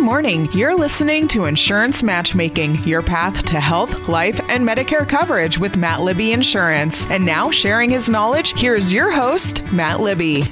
morning. You're listening to Insurance Matchmaking, your path to health, life, and Medicare coverage with Matt Libby Insurance. And now, sharing his knowledge, here's your host, Matt Libby.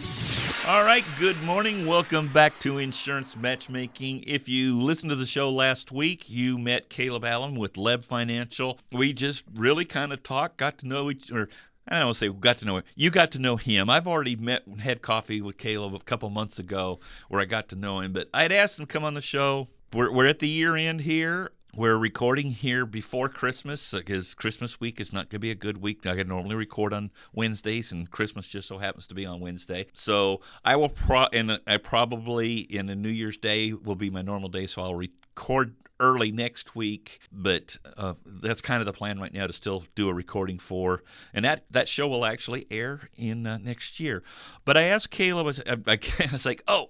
All right, good morning. Welcome back to Insurance Matchmaking. If you listened to the show last week, you met Caleb Allen with Libby Financial. We just really kind of talked, got to know each other. I don't want to say got to know him. You got to know him. I've already had coffee with Caleb a couple months ago where I got to know him. But I had asked him to come on the show. We're at the year end here. We're recording here before Christmas because Christmas week is not going to be a good week. I normally record on Wednesdays, and Christmas just so happens to be on Wednesday. So I will probably in the New Year's Day will be my normal day, so I'll record early next week, but that's kind of the plan right now to still do a recording for, and that show will actually air in next year. But I asked Caleb, I was like, I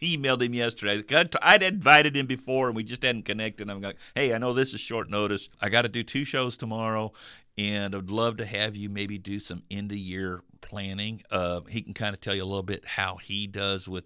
emailed him yesterday. I'd invited him before, and we just hadn't connected. I'm like, hey, I know this is short notice. I got to do 2 shows tomorrow, and I'd love to have you maybe do some end-of-year planning. He can kind of tell you a little bit how he does with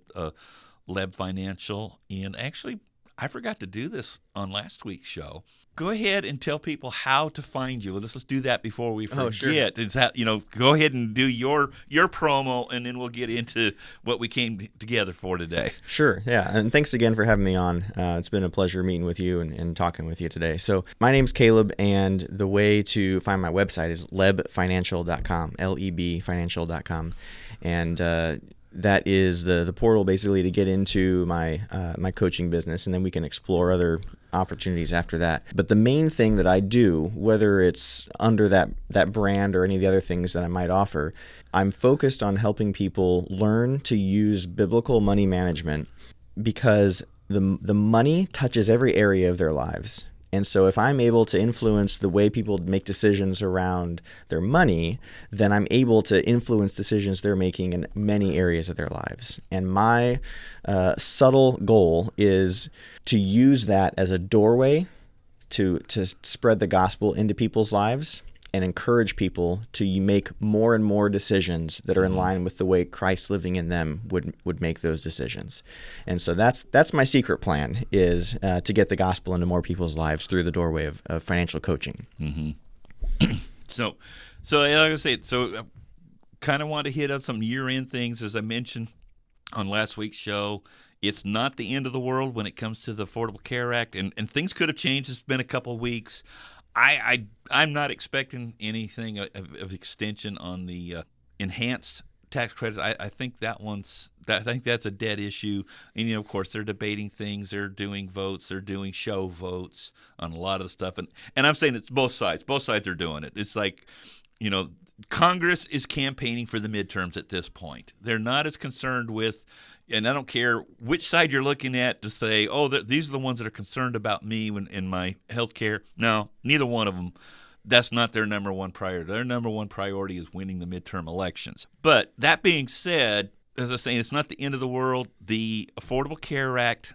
Libby Financial, and actually, I forgot to do this on last week's show. Go ahead and tell people how to find you. Let's do that before we forget. Sure. Is that, go ahead and do your promo, and then we'll get into what we came together for today. Sure, yeah. And thanks again for having me on. It's been a pleasure meeting with you and talking with you today. So my name's Caleb, and the way to find my website is lebfinancial.com, lebfinancial.com. And that is the portal basically to get into my my coaching business, and then we can explore other opportunities after that. But the main thing that I do, whether it's under that brand or any of the other things that I might offer, I'm focused on helping people learn to use biblical money management, because the money touches every area of their lives. And so if I'm able to influence the way people make decisions around their money, then I'm able to influence decisions they're making in many areas of their lives. And my subtle goal is to use that as a doorway to spread the gospel into people's lives and encourage people to make more and more decisions that are in line with the way Christ living in them would make those decisions. And so that's my secret plan, is to get the gospel into more people's lives through the doorway of financial coaching. Mm-hmm. So like I said, I kind of want to hit on some year-end things. As I mentioned on last week's show, it's not the end of the world when it comes to the Affordable Care Act, and things could have changed. It's been a couple of weeks. I'm not expecting anything of extension on the enhanced tax credits. I think that's a dead issue. And of course, they're debating things. They're doing votes. They're doing show votes on a lot of the stuff. And I'm saying it's both sides. Both sides are doing it. It's like, Congress is campaigning for the midterms at this point. They're not as concerned with. And I don't care which side you're looking at to say, these are the ones that are concerned about me in my health care. No, neither one of them. That's not their number one priority. Their number one priority is winning the midterm elections. But that being said, as I was saying, it's not the end of the world. The Affordable Care Act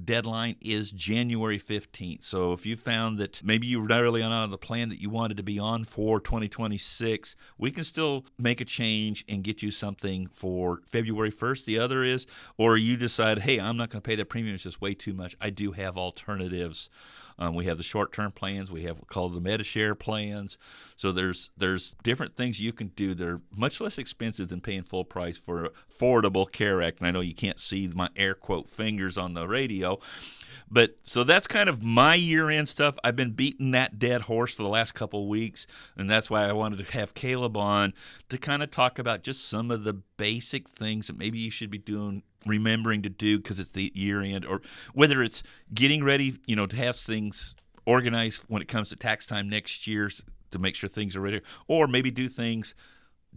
deadline is January 15th. So if you found that maybe you were not really on the plan that you wanted to be on for 2026, we can still make a change and get you something for February 1st. The other is, or you decide, hey, I'm not going to pay that premium. It's just way too much. I do have alternatives. We have the short-term plans. We have what's called the MediShare plans. So there's different things you can do that are much less expensive than paying full price for Affordable Care Act. And I know you can't see my air quote fingers on the radio. But so that's kind of my year-end stuff. I've been beating that dead horse for the last couple of weeks, and that's why I wanted to have Caleb on to kind of talk about just some of the basic things that maybe you should be doing, remembering to do because it's the year-end, or whether it's getting ready, to have things organized when it comes to tax time next year to make sure things are ready, or maybe do things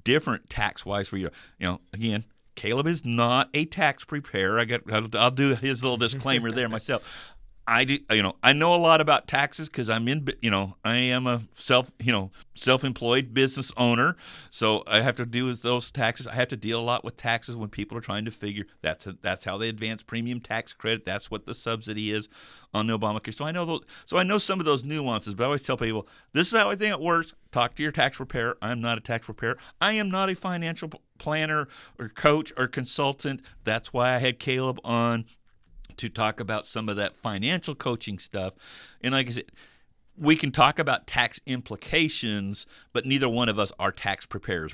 different tax-wise for you. Again, Caleb is not a tax preparer. I'll do his little disclaimer there myself. I do, I know a lot about taxes because I am a self-employed business owner. So I have to do with those taxes. I have to deal a lot with taxes when people are trying to figure that's how they advance premium tax credit. That's what the subsidy is on the Obamacare. So I know those. So I know some of those nuances. But I always tell people this is how I think it works. Talk to your tax preparer. I'm not a tax preparer. I am not a financial planner or coach or consultant. That's why I had Caleb on to talk about some of that financial coaching stuff. And like I said, we can talk about tax implications, but neither one of us are tax preparers.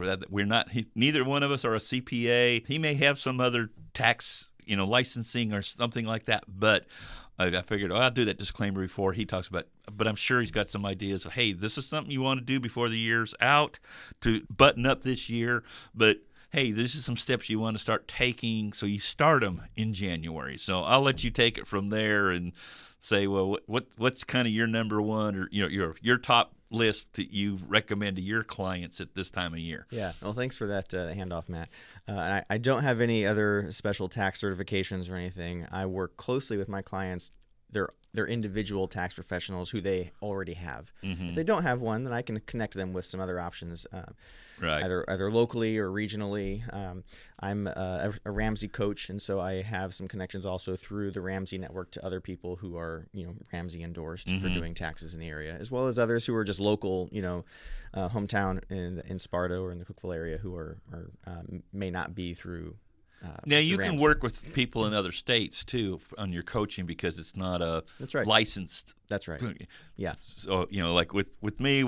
Neither one of us are a CPA. He may have some other tax, licensing or something like that, but I figured, I'll do that disclaimer before he talks about, but I'm sure he's got some ideas of, hey, this is something you want to do before the year's out to button up this year, but hey, this is some steps you want to start taking, so you start them in January. So I'll let you take it from there and say, well, what's kind of your number one, or your top list that you recommend to your clients at this time of year? Yeah, well, thanks for that handoff, Matt. I don't have any other special tax certifications or anything. I work closely with my clients. They're individual tax professionals who they already have. Mm-hmm. If they don't have one, then I can connect them with some other options, right. either locally or regionally. I'm a Ramsey coach, and so I have some connections also through the Ramsey network to other people who are Ramsey endorsed for doing taxes in the area, as well as others who are just local, hometown in Sparta or in the Cookeville area who are may not be through. Now you can work with people in other states too on your coaching, because it's not a licensed. That's right. Yeah. So like with me,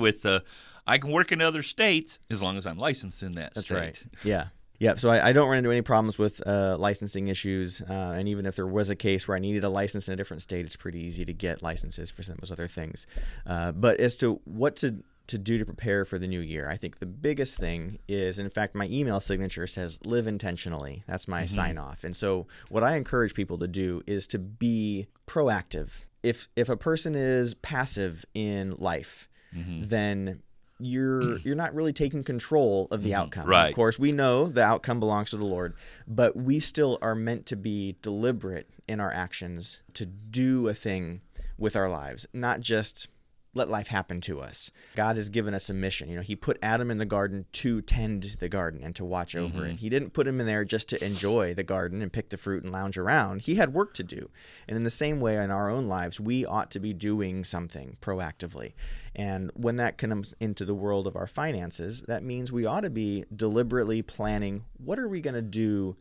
I can work in other states as long as I'm licensed in that state. That's right. Yeah. Yeah. So I don't run into any problems with licensing issues, and even if there was a case where I needed a license in a different state, it's pretty easy to get licenses for some of those other things. But as to what to do to prepare for the new year, I think the biggest thing is, in fact, my email signature says live intentionally. That's my sign off. And so what I encourage people to do is to be proactive. If a person is passive in life, then you're not really taking control of the outcome. Right. Of course, we know the outcome belongs to the Lord, but we still are meant to be deliberate in our actions to do a thing with our lives, not just let life happen to us. God has given us a mission. He put Adam in the garden to tend the garden and to watch over it. He didn't put him in there just to enjoy the garden and pick the fruit and lounge around. He had work to do. And in the same way, in our own lives, we ought to be doing something proactively. And when that comes into the world of our finances, that means we ought to be deliberately planning, what are we going to do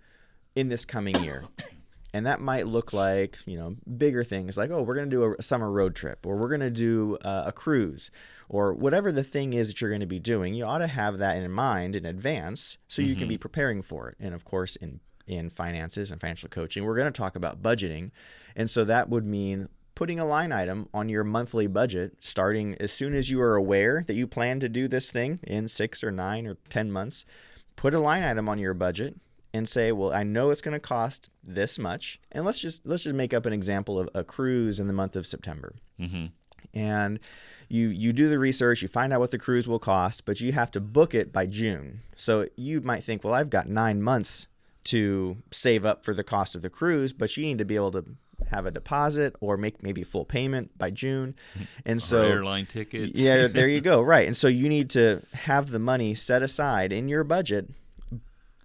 in this coming year? And that might look like, bigger things like, we're going to do a summer road trip, or we're going to do a cruise, or whatever the thing is that you're going to be doing. You ought to have that in mind in advance so you can be preparing for it. And of course, in finances and financial coaching, we're going to talk about budgeting. And so that would mean putting a line item on your monthly budget, starting as soon as you are aware that you plan to do this thing in 6 or 9 or 10 months. Put a line item on your budget and say, well, I know it's going to cost this much, and let's just make up an example of a cruise in the month of September. And you do the research, you find out what the cruise will cost, but you have to book it by June. So you might think, well, I've got 9 months to save up for the cost of the cruise, but you need to be able to have a deposit or make maybe full payment by June. And so airline tickets. Yeah, there you go. Right. And so you need to have the money set aside in your budget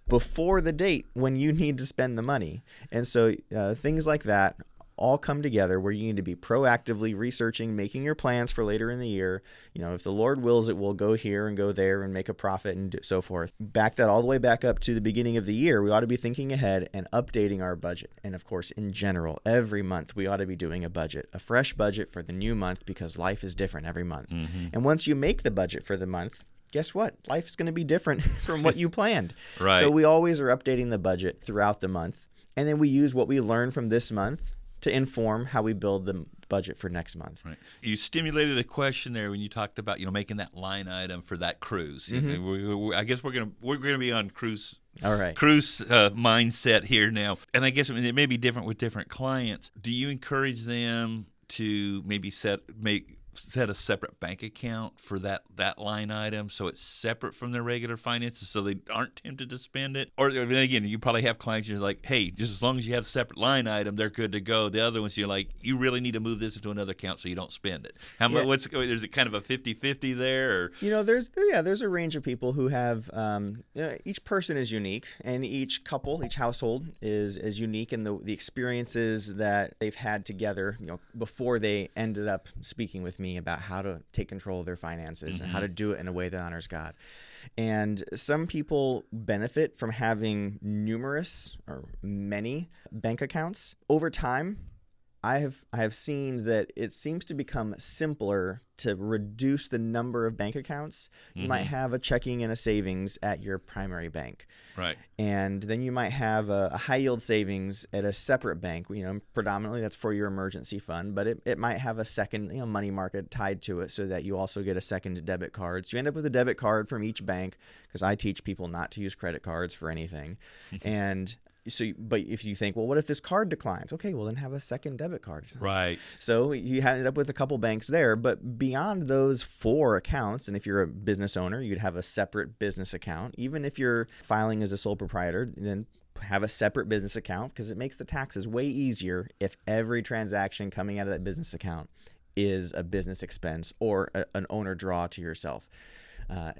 before the date when you need to spend the money. And so things like that all come together where you need to be proactively researching, making your plans for later in the year. If the Lord wills it, we'll go here and go there and make a profit and so forth. Back that all the way back up to the beginning of the year. We ought to be thinking ahead and updating our budget. And of course, in general, every month we ought to be doing a budget, a fresh budget for the new month, because life is different every month. And once you make the budget for the month, guess what? Life's going to be different from what you planned. Right. So we always are updating the budget throughout the month. And then we use what we learn from this month to inform how we build the budget for next month. Right. You stimulated a question there when you talked about making that line item for that cruise. I guess we're gonna be on cruise. All right. Cruise mindset here now, and I guess it may be different with different clients. Do you encourage them to maybe set a separate bank account for that line item, so it's separate from their regular finances, so they aren't tempted to spend it? Or then again, you probably have clients you're like, hey, just as long as you have a separate line item, they're good to go. The other ones you're like, you really need to move this into another account so you don't spend it. There's a kind of a 50-50 there? Or? There's a range of people who have each person is unique, and each household is unique in the experiences that they've had together before they ended up speaking with me me about how to take control of their finances and how to do it in a way that honors God. And some people benefit from having numerous or many bank accounts. Over time, I have seen that it seems to become simpler to reduce the number of bank accounts. You might have a checking and a savings at your primary bank. Right. And then you might have a high yield savings at a separate bank. Predominantly that's for your emergency fund, but it might have a second money market tied to it so that you also get a second debit card. So you end up with a debit card from each bank, because I teach people not to use credit cards for anything. And but if you think, well, what if this card declines? Okay, well, then have a second debit card. Right. So you ended up with a couple banks there. But beyond those 4 accounts, and if you're a business owner, you'd have a separate business account. Even if you're filing as a sole proprietor, then have a separate business account, because it makes the taxes way easier if every transaction coming out of that business account is a business expense or an owner draw to yourself.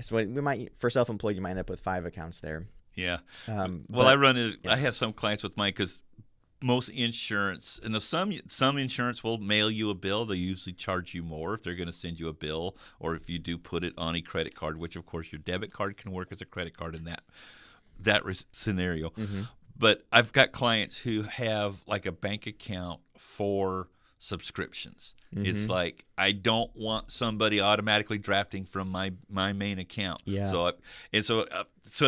So we might, for self-employed, you might end up with 5 accounts there. Yeah. I have some clients with mine, because most insurance, and some insurance will mail you a bill. They usually charge you more if they're going to send you a bill, or if you do put it on a credit card, which of course your debit card can work as a credit card in that scenario. But I've got clients who have like a bank account for subscriptions. It's like, I don't want somebody automatically drafting from my main account. Yeah. So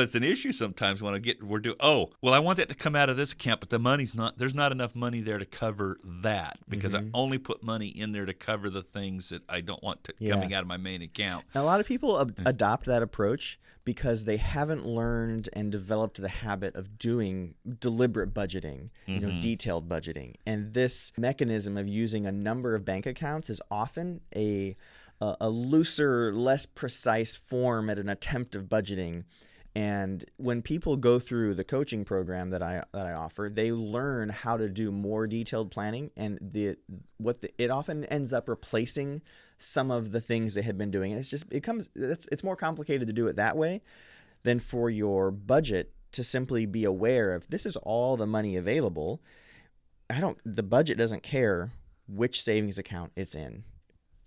it's an issue sometimes when I want that to come out of this account, but there's not enough money there to cover that, because I only put money in there to cover the things that I don't want coming out of my main account. Now, a lot of people adopt that approach because they haven't learned and developed the habit of doing deliberate budgeting, detailed budgeting. And this mechanism of using a number of bank accounts is often a looser, less precise form at an attempt of budgeting. And when people go through the coaching program that I offer, they learn how to do more detailed planning, and it often ends up replacing some of the things they had been doing. And it's more complicated to do it that way than for your budget to simply be aware of, this is all the money available. The budget doesn't care which savings account it's in,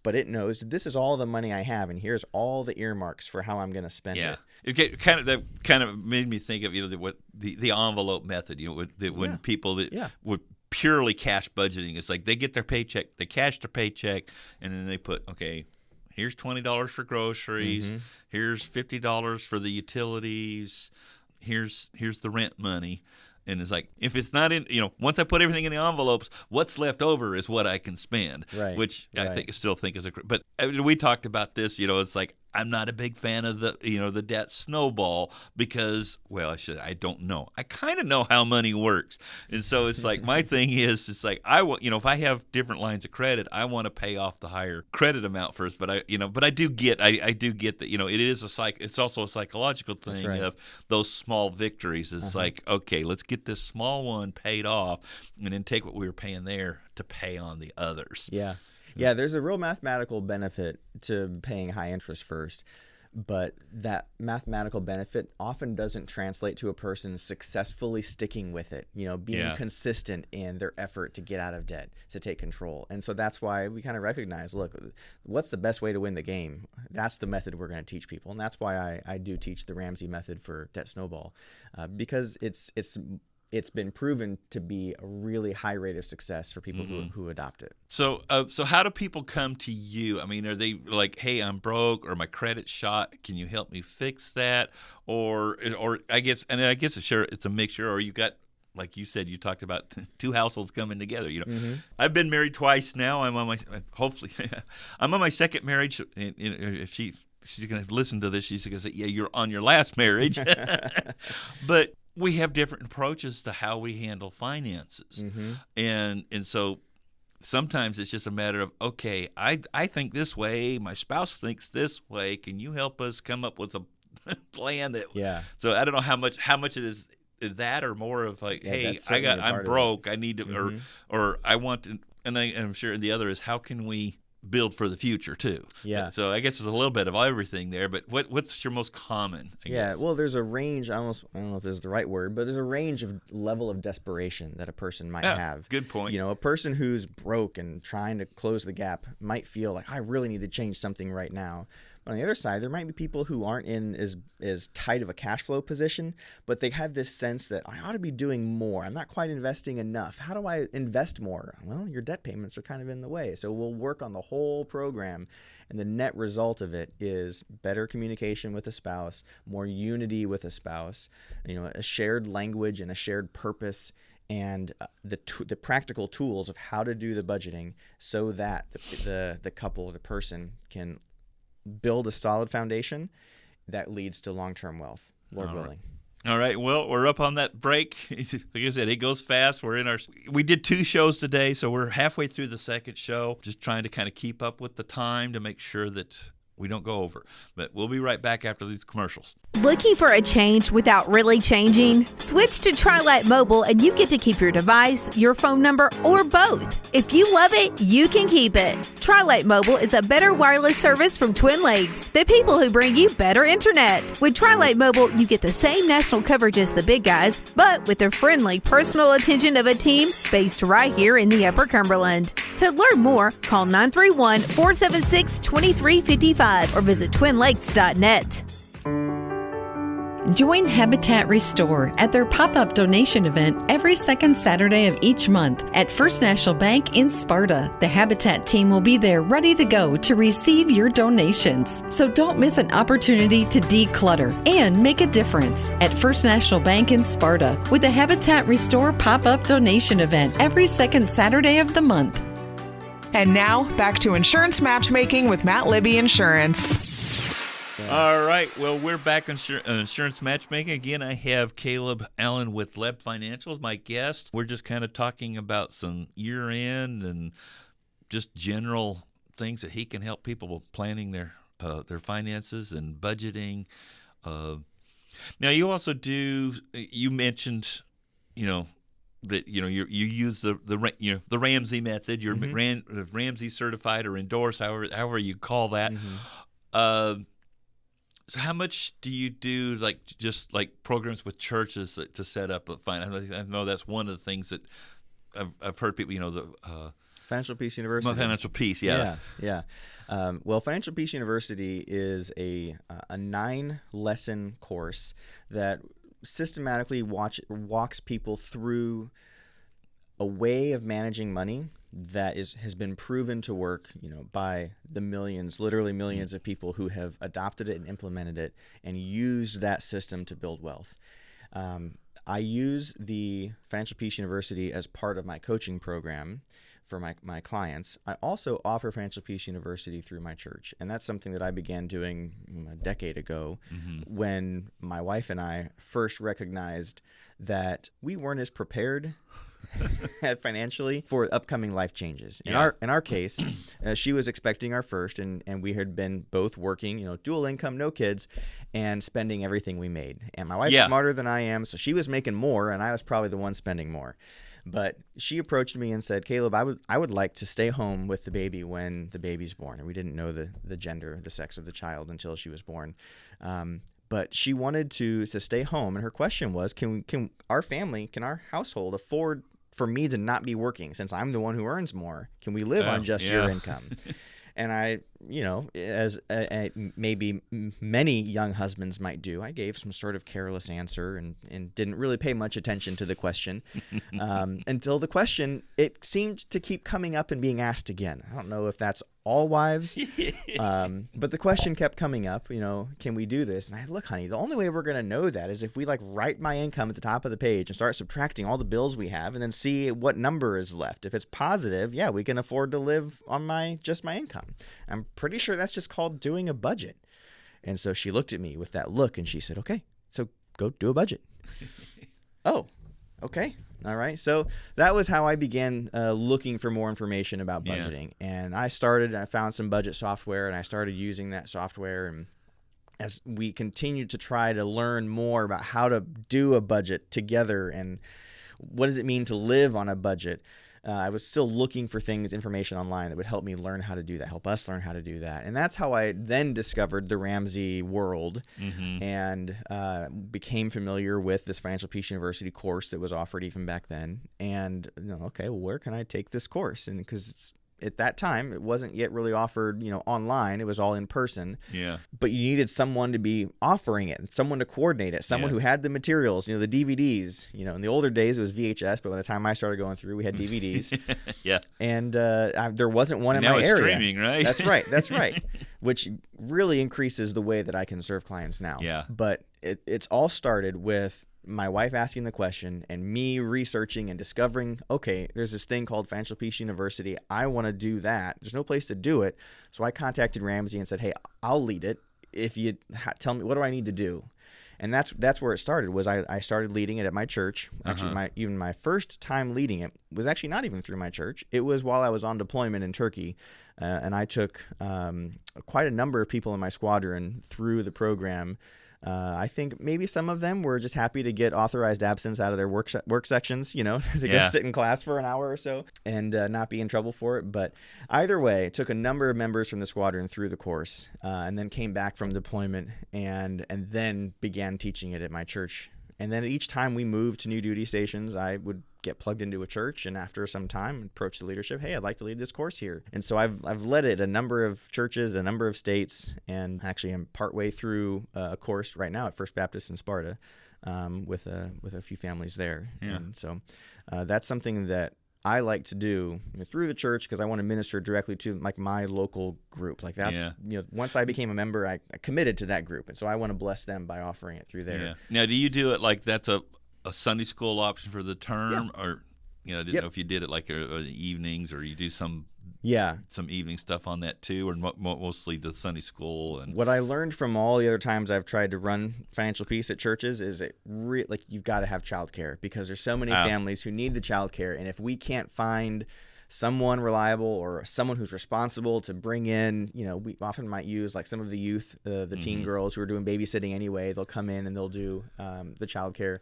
but it knows that this is all the money I have, and here's all the earmarks for how I'm going to spend it. That kind of made me think of the envelope method. When people that would purely cash budgeting, it's like they get their paycheck, they cash their paycheck, and then they put, okay, here's $20 for groceries, here's $50 for the utilities, here's the rent money. And it's like, if it's not in, once I put everything in the envelopes, what's left over is what I can spend, which I still think is but we talked about this, it's like, I'm not a big fan of the debt snowball, because, I don't know. I kind of know how money works. And so it's like, my thing is, it's like, if I have different lines of credit, I want to pay off the higher credit amount first. But I do get that, it is it's also a psychological thing of those small victories. It's like, okay, let's get this small one paid off, and then take what we were paying there to pay on the others. Yeah, there's a real mathematical benefit to paying high interest first, but that mathematical benefit often doesn't translate to a person successfully sticking with it, being consistent in their effort to get out of debt, to take control. And so that's why we kind of recognize, look, what's the best way to win the game? That's the method we're going to teach people. And that's why I do teach the Ramsey method for debt snowball, because it's been proven to be a really high rate of success for people who adopt it. So how do people come to you? I mean, are they like, hey, I'm broke, or my credit's shot, can you help me fix that? Or I guess it's a mixture, or you got, like you said, you talked about 2 households coming together. I've been married twice now. I'm on my second marriage. And, if she's going to listen to this, she's going to say, yeah, you're on your last marriage. But we have different approaches to how we handle finances. And so sometimes it's just a matter of, okay, I think this way, my spouse thinks this way. Can you help us come up with a plan that? So I don't know how much it is that, or more of like, hey, I'm broke, I need to, or I want to, and I'm sure the other is, how can we build for the future too. Yeah. So I guess there's a little bit of everything there, but what's your most common, I guess? Well, there's a range, I don't know if this is the right word, but there's a range of level of desperation that a person might have. Good point. A person who's broke and trying to close the gap might feel like, I really need to change something right now. But on the other side, there might be people who aren't in as tight of a cash flow position, but they have this sense that I ought to be doing more. I'm not quite investing enough. How do I invest more? Well, your debt payments are kind of in the way. So we'll work on the whole program. And the net result of it is better communication with a spouse, more unity with a spouse, a shared language and a shared purpose, and the practical tools of how to do the budgeting so that the couple or the person can build a solid foundation that leads to long-term wealth, Lord willing. All right. Well, we're up on that break. Like I said, it goes fast. We did 2 shows today, so we're halfway through the second show, just trying to kind of keep up with the time to make sure that we don't go over. But we'll be right back after these commercials. Looking for a change without really changing? Switch to TriLite Mobile and you get to keep your device, your phone number, or both. If you love it, you can keep it. TriLite Mobile is a better wireless service from Twin Lakes, the people who bring you better internet. With TriLite Mobile, you get the same national coverage as the big guys, but with the friendly personal attention of a team based right here in the Upper Cumberland. To learn more, call 931-476-2355 or visit twinlakes.net. Join Habitat Restore at their pop-up donation event every second Saturday of each month at First National Bank in Sparta. The Habitat team will be there ready to go to receive your donations. So don't miss an opportunity to declutter and make a difference at First National Bank in Sparta with the Habitat Restore pop-up donation event every second Saturday of the month. And now, back to Insurance Matchmaking with Matt Libby Insurance. All right. Well, we're back on Insurance Matchmaking. Again, I have Caleb Allen with Libby Financial as my guest. We're just kind of talking about some year-end and just general things that he can help people with planning their finances and budgeting. Now, you also do. You mentioned, that you use the Ramsey method. You're Ramsey certified or endorsed, however you call that. So how much do you do, just programs with churches to set up a finance? I know that's one of the things that I've heard people, the Financial Peace University. Financial Peace, yeah. Well, Financial Peace University is a 9-lesson course that systematically walks people through a way of managing money that has been proven to work, by the literally millions of people who have adopted it and implemented it and used that system to build wealth. I use the Financial Peace University as part of my coaching program for my clients. I also offer Financial Peace University through my church, and that's something that I began doing a decade ago when my wife and I first recognized that we weren't as prepared financially for upcoming life changes. In our case, she was expecting our first, and we had been both working, dual income, no kids, and spending everything we made. And my wife's smarter than I am, so she was making more, and I was probably the one spending more. But she approached me and said, Caleb, I would like to stay home with the baby when the baby's born. And we didn't know the gender, the sex of the child until she was born. But she wanted to stay home. And her question was, can our household afford for me to not be working since I'm the one who earns more? Can we live on just your income? And I, as maybe many young husbands might do, I gave some sort of careless answer and didn't really pay much attention to the question until the question, it seemed to keep coming up and being asked again. I don't know if that's all wives, but the question kept coming up, can we do this? And I look, honey, the only way we're going to know that is if we write my income at the top of the page and start subtracting all the bills we have and then see what number is left. If it's positive, we can afford to live on just my income. I'm pretty sure that's just called doing a budget. And so she looked at me with that look and she said, okay, so go do a budget. Oh, okay. All right. So that was how I began looking for more information about budgeting. And I found some budget software and I started using that software. And as we continued to try to learn more about how to do a budget together and what does it mean to live on a budget, I was still looking for information online that would help me learn how to do that, help us learn how to do that. And that's how I then discovered the Ramsey world and became familiar with this Financial Peace University course that was offered even back then. And, okay, well, where can I take this course? And because at that time, it wasn't yet really offered, online. It was all in person. Yeah. But you needed someone to be offering it, someone to coordinate it, someone who had the materials, the DVDs. In the older days, it was VHS, but by the time I started going through, we had DVDs. Yeah. And there wasn't one in my area. Now it's streaming, right? That's right. Which really increases the way that I can serve clients now. Yeah. But it's all started with my wife asking the question and me researching and discovering, okay, there's this thing called Financial Peace University. I want to do that. There's no place to do it. So I contacted Ramsey and said, hey, I'll lead it. If you tell me, what do I need to do? And that's where it started. Was I started leading it at my church. Actually, my first time leading it was actually not even through my church. It was while I was on deployment in Turkey, and I took quite a number of people in my squadron through the program. I think maybe some of them were just happy to get authorized absence out of their work sections, to go sit in class for an hour or so and not be in trouble for it. But either way, took a number of members from the squadron through the course and then came back from deployment and then began teaching it at my church. And then each time we moved to new duty stations, I would get plugged into a church, and after some time, approach the leadership. Hey, I'd like to lead this course here. And so I've led it a number of churches, a number of states, and actually I'm partway through a course right now at First Baptist in Sparta with a few families there. Yeah. And so that's something that I like to do through the church because I want to minister directly to my local group. Like that's once I became a member, I committed to that group, and so I want to bless them by offering it through there. Yeah. Now, do you do it like that's a Sunday school option for the term, or I didn't know if you did it like the evenings, or you do some evening stuff on that too, or mostly the Sunday school. And what I learned from all the other times I've tried to run Financial Peace at churches is you've got to have childcare because there's so many families who need the childcare, and if we can't find someone reliable or someone who's responsible to bring in, we often might use like some of the youth, the teen girls who are doing babysitting anyway. They'll come in and they'll do the childcare.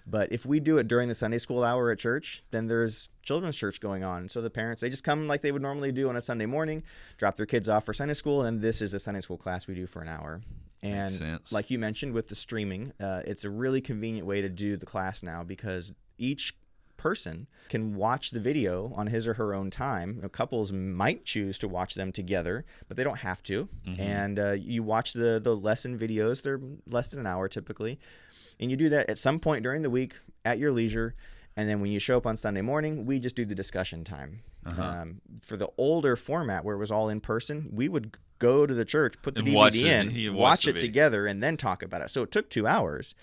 But if we do it during the Sunday school hour at church, then there's children's church going on. So the parents, they just come like they would normally do on a Sunday morning, drop their kids off for Sunday school, and this is the Sunday school class we do for an hour. And like you mentioned with the streaming, it's a really convenient way to do the class now because each person can watch the video on his or her own time. Couples might choose to watch them together, but they don't have to. And you watch the lesson videos. They're less than an hour typically. And you do that at some point during the week at your leisure. And then when you show up on Sunday morning, we just do the discussion time. For the older format where it was all in person, we would go to the church, put the DVD in, watch it together, and then talk about it. So it took 2 hours.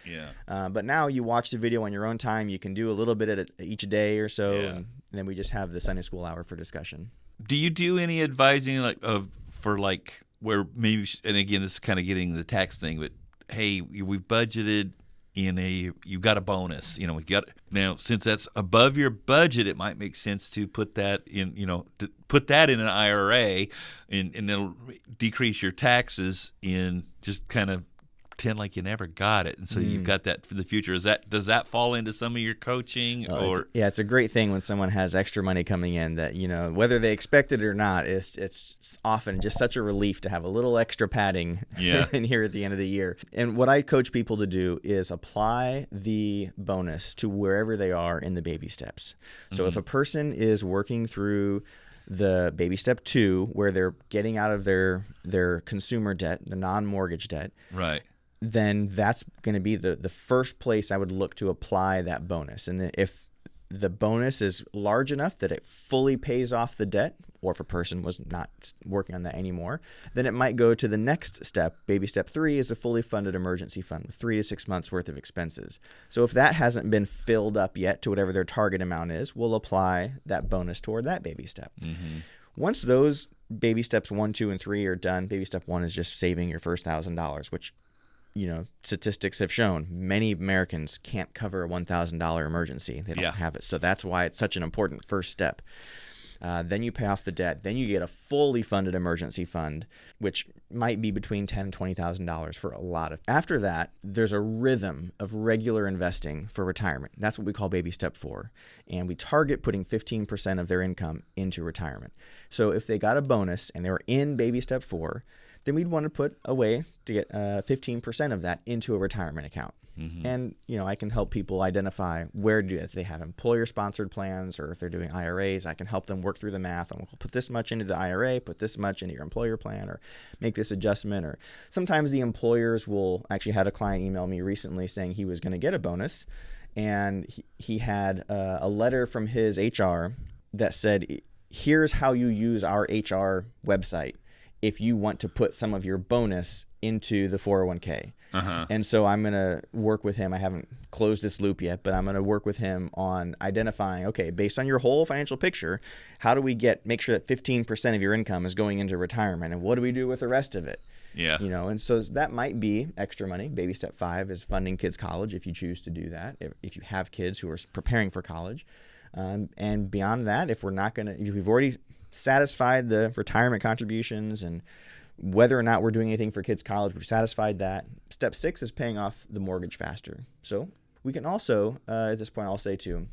But now you watch the video on your own time. You can do a little bit at each day or so, and then we just have the Sunday school hour for discussion. Do you do any advising for where maybe, and again, this is kind of getting the tax thing, but hey, we've budgeted you've got a bonus, now since that's above your budget, it might make sense to put that in, to put that in an IRA and it'll decrease your taxes in just kind of pretend like you never got it, and so you've got that for the future. Does that fall into some of your coaching? It's a great thing when someone has extra money coming in that whether they expect it or not, it's often just such a relief to have a little extra padding in here at the end of the year. And what I coach people to do is apply the bonus to wherever they are in the baby steps. So if a person is working through the baby step 2, where they're getting out of their consumer debt, the non-mortgage debt, right, then that's going to be the first place I would look to apply that bonus. And if the bonus is large enough that it fully pays off the debt, or if a person was not working on that anymore, then it might go to the next step. Baby step 3 is a fully funded emergency fund with 3 to 6 months worth of expenses. So if that hasn't been filled up yet to whatever their target amount is, we'll apply that bonus toward that baby step. Once those baby steps 1, 2, and 3 are done, baby step 1 is just saving your first $1,000, which statistics have shown many Americans can't cover a $1,000 emergency. They don't have it. So that's why it's such an important first step. Then you pay off the debt. Then you get a fully funded emergency fund, which might be between $10,000 and $20,000 for a lot of. After that, there's a rhythm of regular investing for retirement. That's what we call baby step 4. And we target putting 15% of their income into retirement. So if they got a bonus and they were in baby step 4, then we'd want to put a way to get 15% of that into a retirement account. And, I can help people identify where to do it. If they have employer-sponsored plans or if they're doing IRAs, I can help them work through the math. And we'll put this much into the IRA, put this much into your employer plan, or make this adjustment. Or sometimes the employers will actually had a client email me recently saying he was going to get a bonus. And he had a letter from his HR that said, here's how you use our HR website if you want to put some of your bonus into the 401k. And so I'm going to work with him. I haven't closed this loop yet, but I'm going to work with him on identifying, okay, based on your whole financial picture, how do we make sure that 15% of your income is going into retirement? And what do we do with the rest of it? Yeah. And so that might be extra money. Baby step 5 is funding kids' college if you choose to do that, if you have kids who are preparing for college. And beyond that, if we've already satisfied the retirement contributions and whether or not we're doing anything for kids' college, we've satisfied that. Step 6 is paying off the mortgage faster. So we can also, at this point, I'll say too,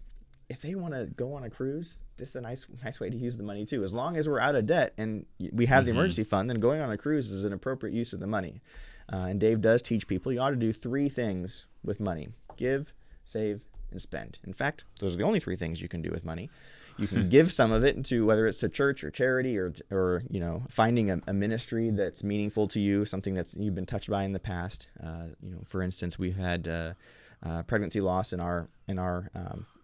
if they want to go on a cruise, this is a nice way to use the money too. As long as we're out of debt and we have the emergency fund, then going on a cruise is an appropriate use of the money. And Dave does teach people you ought to do 3 things with money: give, save, and spend. In fact, those are the only 3 things you can do with money. You can give some of it into whether it's to church or charity or finding a ministry that's meaningful to you, something that's you've been touched by in the past. For instance, we've had pregnancy loss in our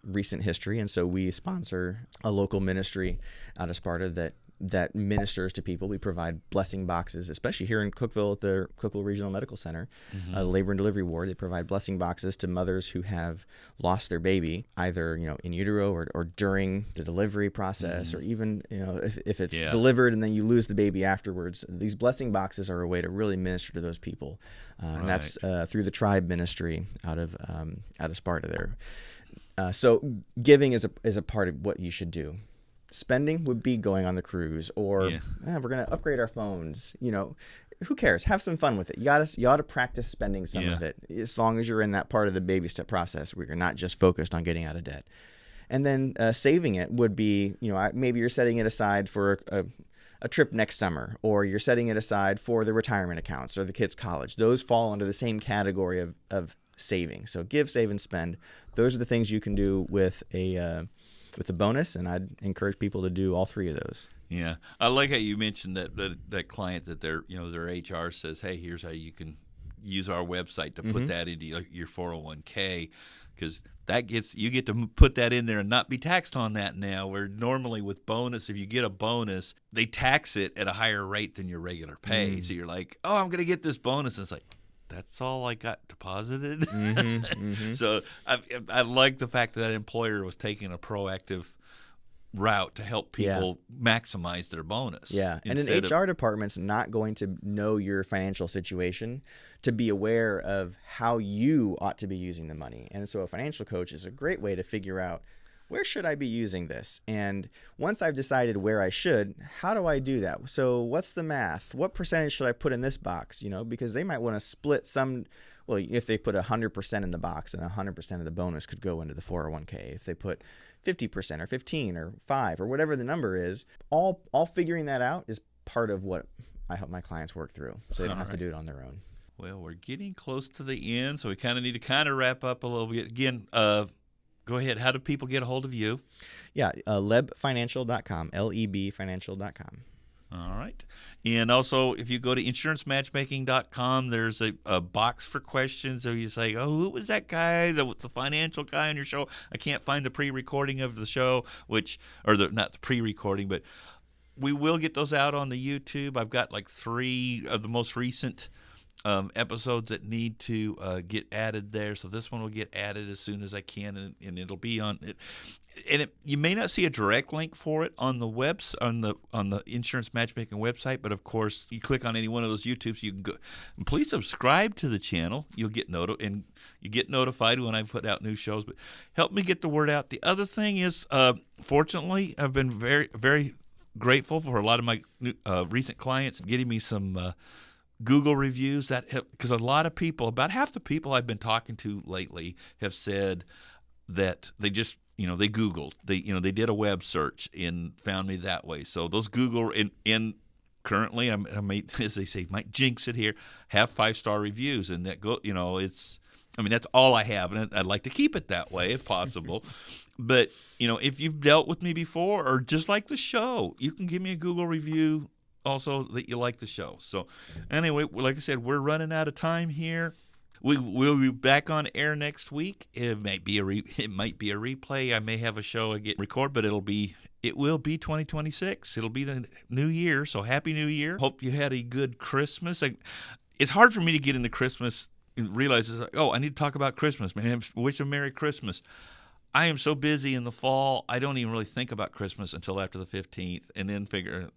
recent history, and so we sponsor a local ministry out of Sparta that ministers to people. We provide blessing boxes, especially here in Cookeville at the Cookeville Regional Medical Center, labor and delivery ward. They provide blessing boxes to mothers who have lost their baby, either in utero or during the delivery process, or even if it's delivered and then you lose the baby afterwards. These blessing boxes are a way to really minister to those people, and that's through the Tribe Ministry out of Sparta there. So giving is a part of what you should do. Spending would be going on the cruise, or we're going to upgrade our phones. Who cares? Have some fun with it. You ought to practice spending some of it, as long as you're in that part of the baby step process where you're not just focused on getting out of debt. And then saving it would be, maybe you're setting it aside for a trip next summer, or you're setting it aside for the retirement accounts or the kids' college. Those fall under the same category of saving. So give, save, and spend. Those are the things you can do with a bonus, and I'd encourage people to do all 3 of those. Yeah, I like how you mentioned that client that their HR says, hey, here's how you can use our website to put that into your 401k, because you get to put that in there and not be taxed on that now. Where normally with bonus, if you get a bonus, they tax it at a higher rate than your regular pay. So you're like, oh, I'm going to get this bonus, and it's like, that's all I got deposited. So I like the fact that employer was taking a proactive route to help people maximize their bonus. Yeah, and an HR department's not going to know your financial situation to be aware of how you ought to be using the money. And so a financial coach is a great way to figure out, where should I be using this? And once I've decided where I should, how do I do that? So what's the math? What percentage should I put in this box? Because they might want to split some. Well, if they put 100% in the box, then 100% of the bonus could go into the 401k. If they put 50% or 15 or 5 or whatever the number is, all figuring that out is part of what I help my clients work through, so they don't have to do it on their own. Well, we're getting close to the end, so we kind of need to wrap up a little bit. Again, go ahead. How do people get a hold of you? Yeah, lebfinancial.com, lebfinancial.com. All right. And also, if you go to insurancematchmaking.com, there's a box for questions. So you say, oh, who was that guy, the financial guy on your show? I can't find the pre-recording of the show, not the pre-recording, but we will get those out on the YouTube. I've got like 3 of the most recent episodes that need to get added there. So this one will get added as soon as I can, and it'll be on it. And you may not see a direct link for it on the on the Insurance Matchmaking website, but of course, you click on any one of those YouTubes, you can go. And please subscribe to the channel. You'll get notified when I put out new shows. But help me get the word out. The other thing is, fortunately, I've been very, very grateful for a lot of my recent clients getting me some Google reviews because a lot of people, about half the people I've been talking to lately, have said that they just they Googled, they did a web search and found me that way. So those Google and currently I might, as they say, might jinx it here, have 5-star reviews, and that that's all I have, and I'd like to keep it that way if possible. But if you've dealt with me before or just like the show, you can give me a Google review also that you like the show. So anyway, like I said, we're running out of time here. We'll be back on air next week. It might be a replay. I may have a show I get record, but it will be 2026. It'll be the new year. So happy New Year. Hope you had a good Christmas. It's hard for me to get into Christmas and realize it's like, I need to talk about Christmas, man. Wish a Merry Christmas. I am so busy in the fall, I don't even really think about Christmas until after the 15th, and then figure,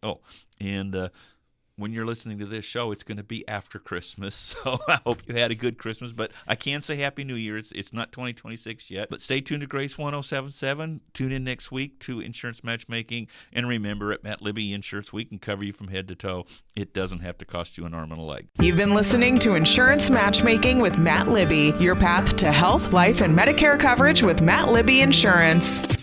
when you're listening to this show, it's going to be after Christmas. So I hope you had a good Christmas. But I can say Happy New Year. It's not 2026 yet. But stay tuned to Grace 107.7. Tune in next week to Insurance Matchmaking. And remember, at Matt Libby Insurance, we can cover you from head to toe. It doesn't have to cost you an arm and a leg. You've been listening to Insurance Matchmaking with Matt Libby, your path to health, life, and Medicare coverage with Matt Libby Insurance.